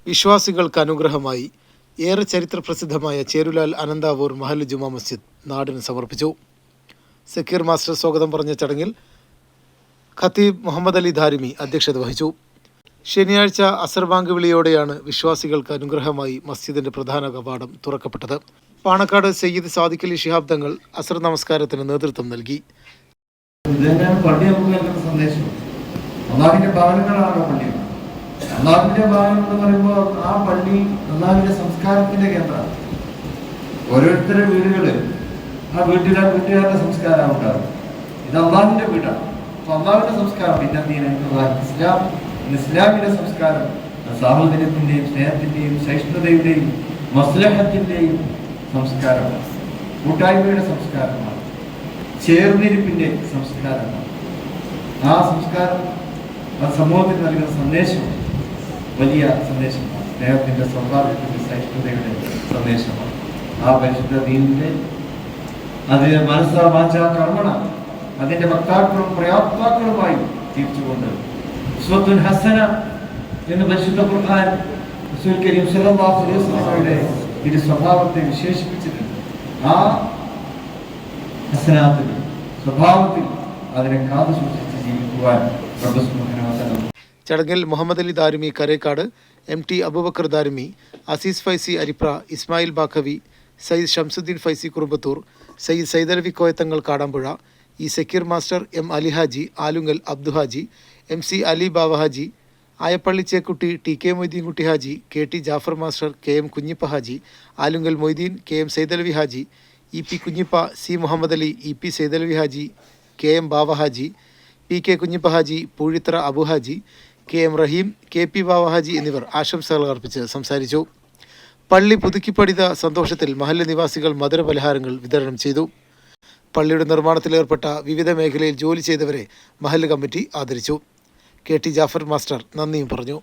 വിശ്വാസികൾക്ക് അനുഗ്രഹമായി ഏറെ ചരിത്രപ്രസിദ്ധമായ ചേരുലാൽ അനന്താവൂർ മഹല്ല് ജുമാ മസ്ജിദ് നാടിന് സമർപ്പിച്ചു. സക്കീർ മാസ്റ്റർ സ്വാഗതം പറഞ്ഞ ചടങ്ങിൽ ഖത്തീബ് മുഹമ്മദ് അലി ധാരിമി അധ്യക്ഷത വഹിച്ചു. ശനിയാഴ്ച അസർ ബാങ്ക് വിളിയോടെയാണ് വിശ്വാസികൾക്ക് അനുഗ്രഹമായി മസ്ജിദിന്റെ പ്രധാന കവാടം തുറക്കപ്പെട്ടത്. പാണക്കാട് സയ്യിദ് സാദിഖ് അലി ശിഹാബ് തങ്ങൾ അസർ നമസ്കാരത്തിന് നേതൃത്വം നൽകി. അള്ളാഹുവിന്റെ ഭവനങ്ങളാണല്ലോ പള്ളി. അള്ളാഹുവിന്റെ ഭവനം എന്ന് പറയുമ്പോൾ ആ പള്ളി അള്ളാഹുവിന്റെ സംസ്കാരത്തിന്റെ കേന്ദ്രമാണ്. ഓരോരുത്തരുടെ വീടുകള് ആ വീട്ടുകാരുടെ സംസ്കാരം ഉണ്ടാകും. ഇത് അള്ളാഹുവിന്റെ വീടാണ്. അപ്പൊ അള്ളാഹുവിന്റെ സംസ്കാരം പിന്നെ ഇസ്ലാമിന്റെ സംസ്കാരം സാഹോദര്യത്തിന്റെയും സ്നേഹത്തിന്റെയും സഹിഷ്ണുതയുടെയും മസ്ലഹത്തിന്റെയും സംസ്കാരമാണ്. കൂട്ടായ്മയുടെ സംസ്കാരമാണ്. ചേർന്നിരിപ്പിന്റെ സംസ്കാരമാണ്. ആ സംസ്കാരം സമൂഹത്തിന് നൽകുന്ന സന്ദേശം വലിയ സന്ദേശമാണ്. സ്നേഹത്തിന്റെ, സൗഹാർദ്ദത്തിന്റെ, സഹിഷ്ണുതയുടെ സന്ദേശമാണ്. ആ പരിശുദ്ധ ദീനിന്റെ അത് മനസ്സാ വാച കർമ്മണ അതിന്റെ വക്താക്കളും പ്രയാപ്താക്കളുമായി തീർച്ചുകൊണ്ട് ഉസ്വത്തുൻ ഹസന എന്ന് പരിശുദ്ധ ഖുർആൻ റസൂൽ കരീം സല്ലല്ലാഹു അലൈഹി വസല്ലമയുടെ തിരു സ്വഭാവത്തെ വിശേഷിപ്പിച്ചിട്ടുണ്ട്. ആ ഹസനാത്തിൽ സ്വഭാവത്തിൽ അതിനെ കാതു സൂക്ഷിച്ച് ജീവിക്കുവാൻ ചടങ്ങിൽ Muhammad Ali Darimi Karekkad, MT Abubakar Darimi, Azeez Faizy Aripra, Ismail Baqavi, Sayyid Shamsuddin Faizy Kurumbathur, Sayyid Saidalavi Koyathangal Kadampuzha, Zakir master, M Alihaji, Alungal Abduhaji, MC Ali Bavahaji, Ayappally Chekkutty, TK Moideenkutty Haji, KT Jafar master, KM Kunjippa Haji, Alungal Moideen, KM Saidalavi Haji, EP Kunjippa, C Muhammad Ali, EP Saidalavi Haji, KM Bava Haji, PK Kunjippa Haji, Poozhithara Abuhaji, KM Raheem, KP Bavahaji എന്നിവർ ആശംസകൾ അർപ്പിച്ച് സംസാരിച്ചു. പള്ളി പുതുക്കിപ്പണിത സന്തോഷത്തിൽ മഹല്ല് നിവാസികൾ മധുരപലഹാരങ്ങൾ വിതരണം ചെയ്തു. പള്ളിയുടെ നിർമ്മാണത്തിലേർപ്പെട്ട വിവിധ മേഖലയിൽ ജോലി ചെയ്തവരെ മഹല്ല് കമ്മിറ്റി ആദരിച്ചു. KT ജാഫർ മാസ്റ്റർ നന്ദിയും പറഞ്ഞു.